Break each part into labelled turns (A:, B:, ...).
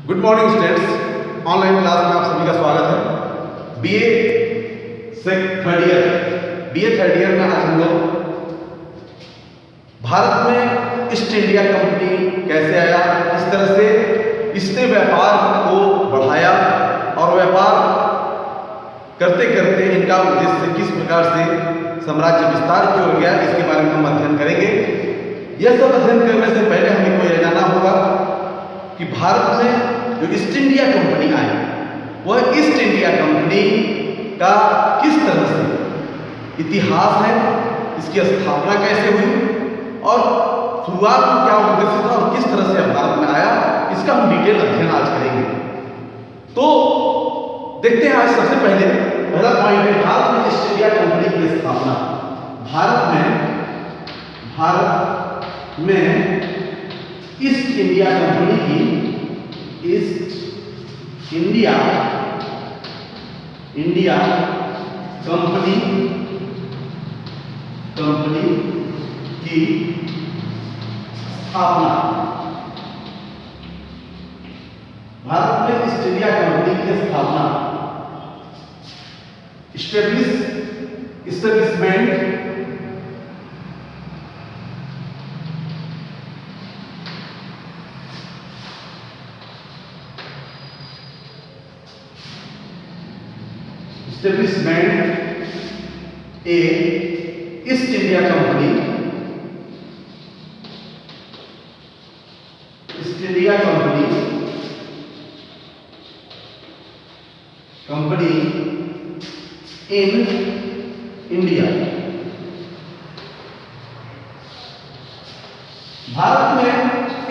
A: Good morning students, online class में आप सभी का स्वागत है। बीए थर्ड ईयर में आज हम लोग भारत में ईस्ट इंडिया कंपनी कैसे आया, किस तरह से इसने व्यापार को बढ़ाया और व्यापार करते करते इनका उद्देश्य किस प्रकार से साम्राज्य विस्तार की ओर गया, इसके बारे में हम अध्ययन करेंगे। यह सब अध्ययन करने से पहले हमें को यह जानना होगा कि भारत में जो ईस्ट इंडिया कंपनी आई, वह ईस्ट इंडिया कंपनी का किस तरह से इतिहास है, इसकी स्थापना कैसे हुई और शुरुआत में क्या उद्देश्य था और किस तरह से भारत में आया, इसका हम डिटेल अध्ययन आज करेंगे। तो देखते हैं आज सबसे पहला पॉइंट है भारत में ईस्ट इंडिया कंपनी की स्थापना। भारत में ईस्ट इंडिया कंपनी की ईस्ट इंडिया कंपनी की स्थापना। भारत में ईस्ट इंडिया कंपनी की स्थापना, establishment A east India company in India. Bharat में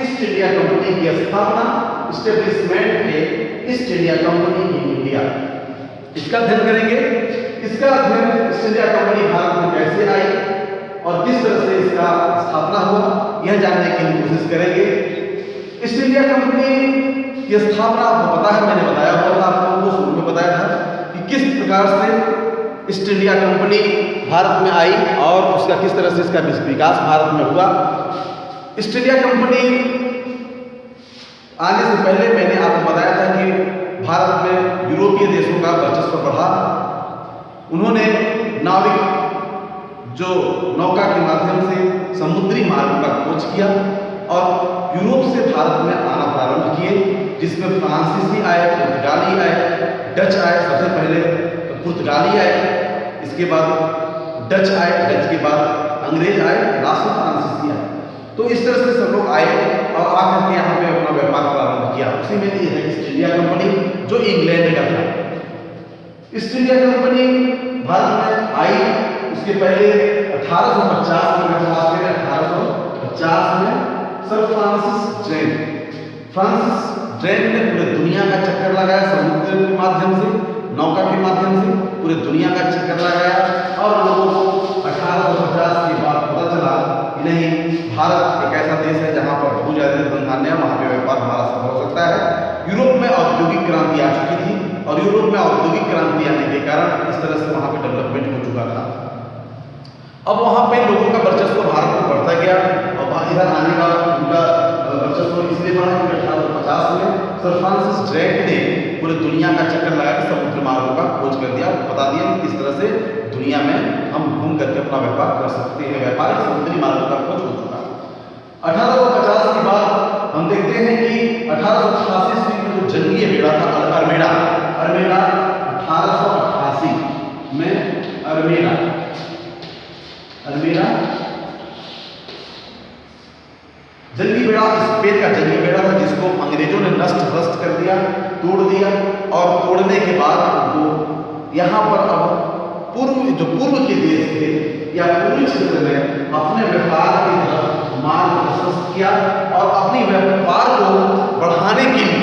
A: ईस्ट इंडिया कंपनी की स्थापना, establishment A east India company in India, इसका अध्ययन करेंगे। इसका अध्ययन ईस्ट इंडिया कंपनी भारत में कैसे आई और किस तरह से इसका स्थापना हुआ, यह जानने की हम कोशिश करेंगे। ईस्ट इंडिया कंपनी की स्थापना आपको पता है, मैंने बताया हुआ था, आपको शुरू में बताया था कि किस प्रकार से ईस्ट इंडिया कंपनी भारत में आई और उसका किस तरह से इसका विकास भारत में हुआ। ईस्ट इंडिया कंपनी आने से पहले मैंने आपको बताया था कि भारत में यूरोपीय देशों का वर्चस्व बढ़ा। उन्होंने नाविक जो नौका के माध्यम से समुद्री मार्ग का खोज किया और यूरोप से भारत में आना प्रारंभ किए, जिसमें फ्रांसीसी आए, पुर्तगाली आए, डच आए। सबसे पहले पुर्तगाली आए, इसके बाद डच आए, डच के बाद अंग्रेज आए, लास्ट में फ्रांसीसी आए। तो इस तरह से सब लोग आए और आकर के यहाँ पे अपना व्यापार प्रारंभ किया। उसी में ये है ईस्ट इंडिया कंपनी जो इंग्लैंड का था। ईस्ट इंडिया कंपनी भारत में आई, उसके पहले 1850 में बात करें, 1850 में सर फ्रांसिस ड्रेक ने पूरे दुनिया का चक्कर लगाया, समुद्र के माध्यम से, नौका के माध्यम से पूरे दुनिया का चक्कर लगाया और लोगों को 1850 के बाद पता चला कि नहीं, भारत एक ऐसा देश है जहाँ पर बहुत ज़्यादा धन है, वहाँ पे व्यापार हमारा सफल हो सकता है। यूरोप में औद्योगिक क्रांति आ चुकी थी और यूरोप में औद्योगिक क्रांति आने के कारण इस तरह से वहाँ पे डेवलपमेंट हो चुका था। अब वहाँ पे लोगों का वर्चस्व भारत में बढ़ता गया और इधर आने का उनका वर्चस्व इसलिए बढ़ा कि 1850 में सर फ्रांसिस ड्रेक ने पूरे दुनिया का चक्कर लगा के समुद्र मार्गों का खोज कर दिया, बता दिया कि किस तरह से दुनिया में हम घूम करके अपना व्यापार कर सकते हैं। व्यापारिक समुद्री मार्गों का खोज हो चुका। 1850 के बाद हम देखते हैं कि 1888 ईस्वी में जो जंगली बेड़ा था अरमेड़ा 1888 में अरमेड़ा जंगली बेड़ा स्पेन का जंगली बेड़ा था, जिसको अंग्रेजों ने नष्ट भ्रष्ट कर दिया, तोड़ दिया और तोड़ने के बाद वो यहाँ पर अब पूर्व के देश थे या पूर्वी क्षेत्र में अपने व्यापार की तरफ मार्ग प्रशस्त किया और अपनी व्यापार को बढ़ाने के लिए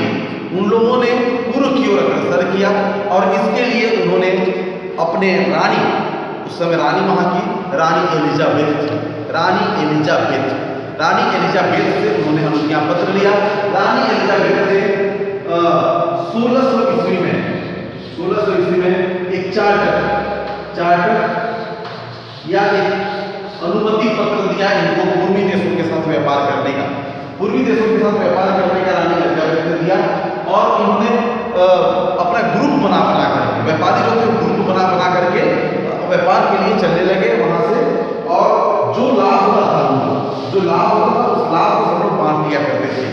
A: उन लोगों ने पूर्व की ओर अग्रसर किया और इसके लिए उन्होंने अपने रानी, उस समय रानी वहाँ की रानी एलिजाबेथ से उन्होंने अनुज्ञा पत्र लिया। रानी एलिजाबेथ ने 1600 ईस्वी में एक चार्टर या एक अनुमति पत्र दिया इनको पूर्वी देशों के साथ व्यापार करने का। पूर्वी देशों के साथ व्यापार करने का रानी एलिजाबेथ ने दिया के लिए चलने लगे वहाँ से, और जो लाभ होता था उनको, जो लाभ होता था उस लाभ को सब लोग बांट लिया करते थे।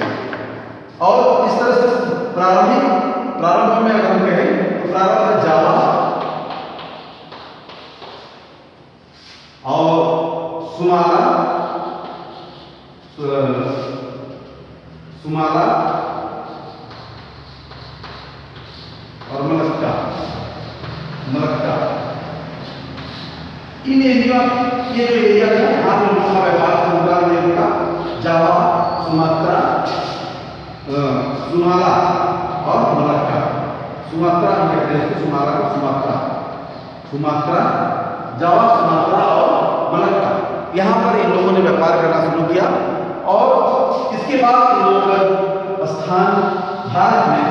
A: और इस तरह से प्रारंभ में अगर हम कहें तो प्रारंभ में जावा और सुमाला और मलक्का इन एरिया, ये जो एरिया है यहाँ पे लोगों का व्यापार शुरू का जावा, सुमात्रा, सुमाला और मलक्का। सुमात्रा हम कहते हैं इसको, सुमाला को सुमात्रा, जावा, सुमात्रा और मलक्का, यहाँ पर इन लोगों ने व्यापार करना शुरू किया। और इसके बाद इन लोगों का स्थान भारत में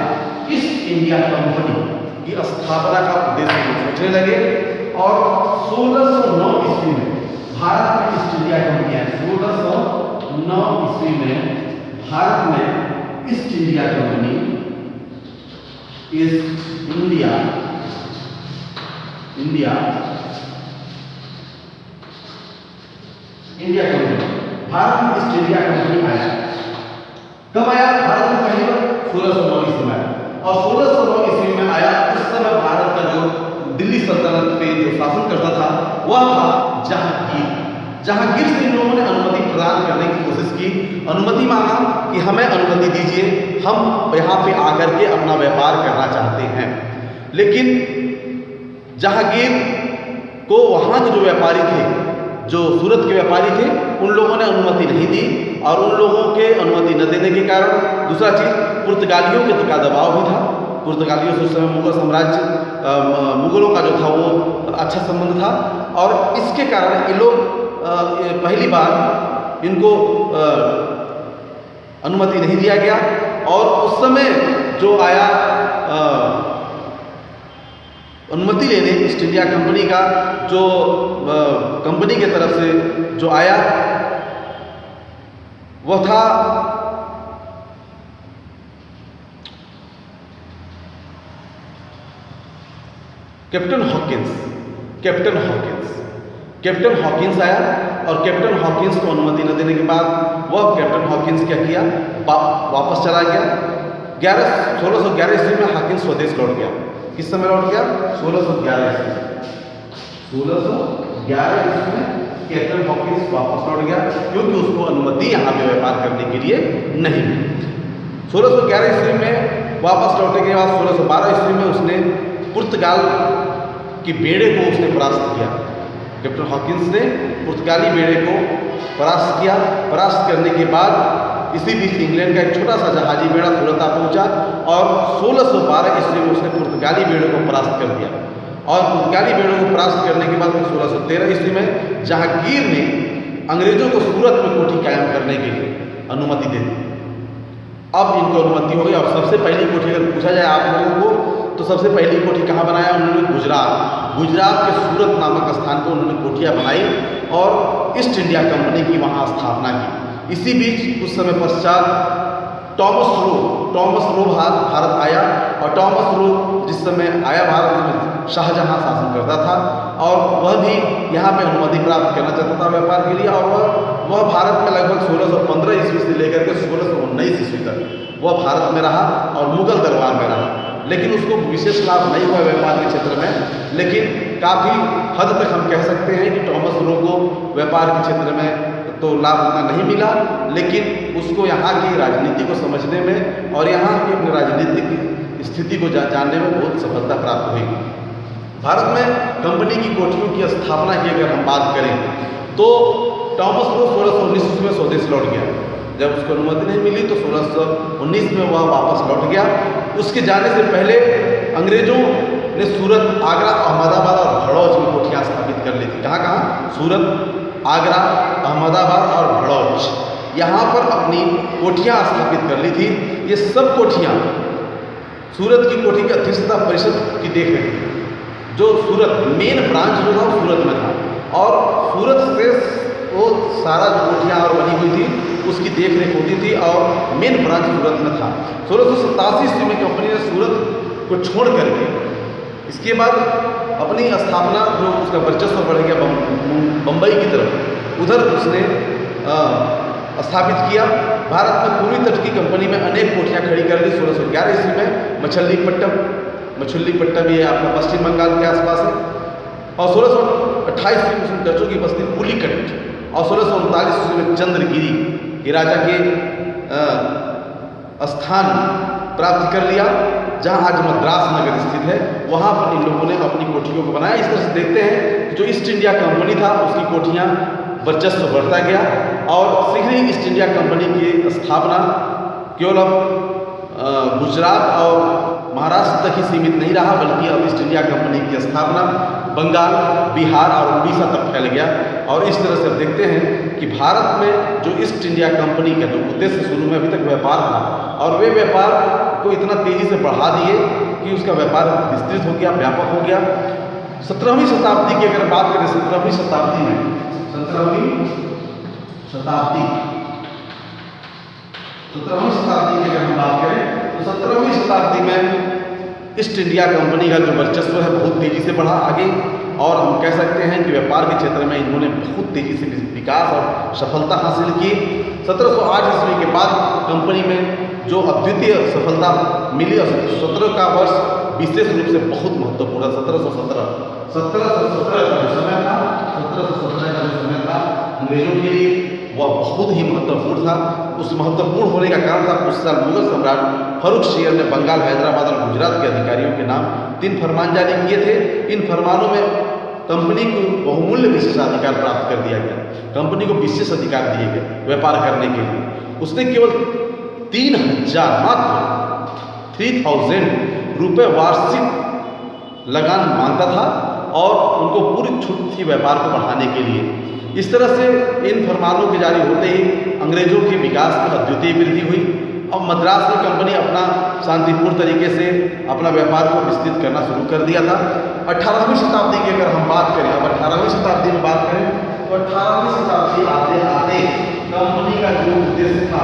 A: ईस्ट इंडिया कंपनी की स्थापना का उद्देश्य सोचने लगे। और 1609 ईस्वी में भारत में ईस्ट इंडिया कंपनी आई। 1609 ईस्वी में भारत में east India company, east India company, Bharat में ईस्ट इंडिया कंपनी आया। कब आया भारत में? पहली बार 1609 ईस्वी में आया। और 1609 ईस्वी में आया, उस समय भारत का जो दिल्ली सल्तनत पे जो शासन करता था वह था जहांगीर से इन लोगों ने अनुमति प्रदान करने की कोशिश की। अनुमति मांगा कि हमें अनुमति दीजिए, हम यहाँ पे आकर के अपना व्यापार करना चाहते हैं। लेकिन जहांगीर को वहाँ के जो व्यापारी थे, जो सूरत के व्यापारी थे, उन लोगों ने अनुमति नहीं दी। और उन लोगों के अनुमति न देने के कारण दूसरा चीज़, पुर्तगालियों के का दबाव भी था। पुर्तगालियों से उस समय मुगल साम्राज्य, मुगलों का जो था वो अच्छा संबंध था। और इसके कारण ये लोग पहली बार इनको अनुमति नहीं दिया गया। और उस समय जो आया अनुमति लेने ईस्ट इंडिया कंपनी का, जो कंपनी के तरफ से जो आया वह था कैप्टन हॉकिंस आया। और कैप्टन हॉकिंस को अनुमति न देने के बाद वह कैप्टन हॉकिंस क्या किया, वापस चला गया। 1611 ईस्वी में हॉकिंस स्वदेश लौट गया। किस समय लौट गया? 1611 ईस्वी में कैप्टन हॉकिंस वापस लौट गया, क्योंकि उसको अनुमति यहाँ पे व्यापार करने के लिए नहीं मिली। 1611 ईस्वी में वापस लौटने के बाद 1612 ईस्वी में उसने पुर्तगाल की बेड़े को उसने परास्त किया। कैप्टन हॉकिंस ने पुर्तगाली बेड़े को परास्त किया। परास्त करने के बाद इसी बीच इंग्लैंड का एक छोटा सा जहाजी बेड़ा सूरत आ पहुंचा। और 1612 ईस्वी में उसने पुर्तगाली बेड़े को परास्त कर दिया। और पुर्तगाली बेड़ों को परास्त करने के बाद 1613 ईस्वी में जहांगीर ने अंग्रेजों को सूरत में कोठी कायम करने के लिए अनुमति दे दी। अब इनको अनुमति हो गई। और सबसे पहली कोठी अगर पूछा जाए आप लोगों को, तो सबसे पहली कोठी कहाँ बनाया उन्होंने? गुजरात के सूरत नामक स्थान पर उन्होंने कोठियाँ बनाई और ईस्ट इंडिया कंपनी की वहाँ स्थापना की। इसी बीच उस समय पश्चात टॉमस रो भारत आया। और टॉमस रो जिस समय आया भारत में, शाहजहां शासन करता था और वह भी यहाँ पे अनुमति प्राप्त करना चाहता था व्यापार के लिए। और वह भारत में लगभग 1615 ईस्वी से लेकर के 1619 ईस्वी तक वह भारत में रहा और मुगल दरबार में रहा। लेकिन उसको विशेष लाभ नहीं हुआ व्यापार के क्षेत्र में। लेकिन काफ़ी हद तक हम कह सकते हैं कि टॉमस रो को व्यापार के क्षेत्र में तो लाभ उतना नहीं मिला, लेकिन उसको यहाँ की राजनीति को समझने में और यहाँ की अपनी राजनीतिक स्थिति को जानने में बहुत सफलता प्राप्त हुई। भारत में कंपनी की कोठियों की स्थापना की अगर हम बात करें तो टॉमस रो 1619 ईस्वी में स्वदेश लौट गया। जब उसको अनुमति नहीं मिली तो 1619 में वह वापस लौट गया। उसके जाने से पहले अंग्रेजों ने सूरत, आगरा, अहमदाबाद और भड़ौच में कोठियाँ स्थापित कर ली थी। कहाँ? सूरत, आगरा, अहमदाबाद और भड़ौच, यहाँ पर अपनी कोठियाँ स्थापित कर ली थी। ये सब कोठियाँ सूरत की कोठी की अध्यक्षता परिषद की देख रही थी। जो सूरत मेन ब्रांच जो था वो सूरत में था और सूरत से वो सारा जो कोठियाँ और बनी हुई थी उसकी देख रेख होती थी और मेन ब्रांच सूरत में था। 1687 ईस्वी में कंपनी ने सूरत को छोड़ करके इसके बाद अपनी स्थापना जो उसका वर्चस्व बढ़ गया बम्बई की तरफ, उधर उसने स्थापित किया। भारत में पूर्वी तट की कंपनी में अनेक कोठियाँ खड़ी कर ली 1611 ईस्वी में। मछलीपट्टम ये आपका पश्चिम बंगाल के आसपास है। और 1628 ईस्वी में उसने डचों की बस्ती पुलिकट और 1639 ईस्वी में चंद्रगिरी के राजा के स्थान प्राप्त कर लिया, जहाँ आज मद्रास नगर स्थित है। वहाँ पर इन लोगों ने अपनी कोठियों को बनाया। इस तरह से देखते हैं कि जो ईस्ट इंडिया कंपनी था उसकी कोठियाँ वर्चस्व बढ़ता गया और शीघ्र ही ईस्ट इंडिया कंपनी की स्थापना केवल अब गुजरात और महाराष्ट्र तक ही सीमित नहीं रहा, बल्कि अब ईस्ट इंडिया कंपनी की स्थापना बंगाल, बिहार और उड़ीसा तक फैल गया। और इस तरह से देखते हैं कि भारत में जो ईस्ट इंडिया कंपनी का जो उद्देश्य शुरू में अभी तक व्यापार था, और वे व्यापार को इतना तेज़ी से बढ़ा दिए कि उसका व्यापार विस्तृत हो गया, व्यापक हो गया। 17वीं शताब्दी की अगर बात करें, 17वीं शताब्दी की अगर हम बात करें तो 17वीं शताब्दी में ईस्ट इंडिया कंपनी का जो वर्चस्व है बहुत तेज़ी से बढ़ा आगे, और हम कह सकते हैं कि व्यापार के क्षेत्र में इन्होंने बहुत तेज़ी से विकास और सफलता हासिल की। 1708 ईस्वी के बाद कंपनी में जो अद्वितीय सफलता मिली, और 17 का वर्ष विशेष रूप से बहुत महत्वपूर्ण। 1717 का जो समय था, 1717 का जो समय था अंग्रेजों के लिए वह बहुत ही महत्वपूर्ण था। उस महत्वपूर्ण होने का कारण था उस साल मुगल सम्राट फर्रुख शेर ने बंगाल, हैदराबाद और गुजरात के अधिकारियों के नाम 3 फरमान जारी किए थे। इन फरमानों में कंपनी को बहुमूल्य विशेषाधिकार प्राप्त कर दिया गया, कंपनी को विशेष अधिकार दिए गए व्यापार करने के लिए। उसने केवल 3000 मात्र 3000 रुपये वार्षिक लगान मांगता था और उनको पूरी छूट थी व्यापार को बढ़ाने के लिए। इस तरह से इन फरमानों के जारी होते ही अंग्रेजों के विकास में अद्वितीय वृद्धि हुई। अब मद्रास में कंपनी अपना शांतिपूर्ण तरीके से अपना व्यापार को विस्तृत करना शुरू कर दिया था। 18वीं शताब्दी की अगर हम बात करें, अब 18वीं शताब्दी में बात करें तो 18वीं शताब्दी आते आते कंपनी का जो उद्देश्य था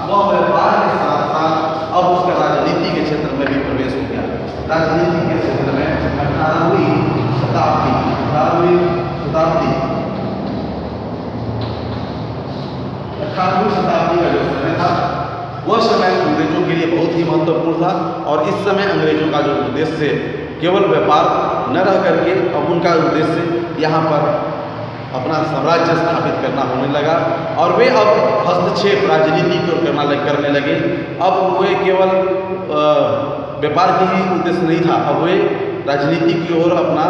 A: वह व्यापार के साथ साथ अब उसका राजनीति के क्षेत्र में भी प्रवेश हो गया। राजनीति के क्षेत्र में 18वीं शताब्दी का जो समय था वह समय अंग्रेजों के लिए बहुत ही महत्वपूर्ण था। और इस समय अंग्रेजों का जो उद्देश्य केवल व्यापार न रह करके अब उनका उद्देश्य यहाँ पर अपना साम्राज्य स्थापित करना होने लगा, और वे अब हस्तक्षेप राजनीति को करने लगे। अब वे केवल व्यापार की ही उद्देश्य नहीं था, अब वे राजनीति की ओर अपना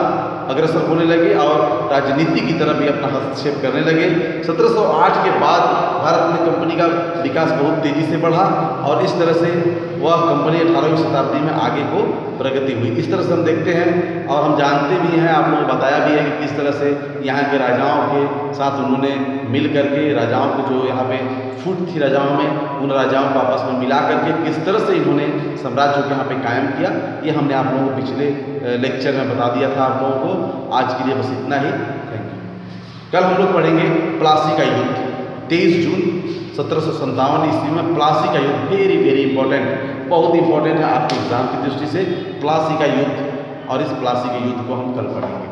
A: अग्रसर होने लगे और राजनीति की तरफ भी अपना हस्तक्षेप करने लगे। 1708 के बाद भारत में कंपनी का विकास बहुत तेज़ी से बढ़ा और इस तरह से वह कंपनी 18वीं शताब्दी में आगे को प्रगति हुई। इस तरह से हम देखते हैं और हम जानते भी हैं, आप लोगों को बताया भी है कि किस तरह से यहाँ के राजाओं के साथ उन्होंने मिल करके राजाओं को जो यहाँ पे फूट थी राजाओं में, उन राजाओं को आपस में मिला करके किस तरह से इन्होंने साम्राज्य को यहाँ पे कायम किया, ये हमने आप लोगों को पिछले लेक्चर में बता दिया था आप लोगों को। आज के लिए बस इतना ही, थैंक यू। कल हम लोग पढ़ेंगे प्लासी का युद्ध। 23 जून 1757 ईस्वी में प्लासी का युद्ध, वेरी वेरी इंपॉर्टेंट, बहुत इंपॉर्टेंट है आपके एग्जाम की दृष्टि से प्लासी का युद्ध, और इस प्लासी के युद्ध को हम कल पढ़ेंगे।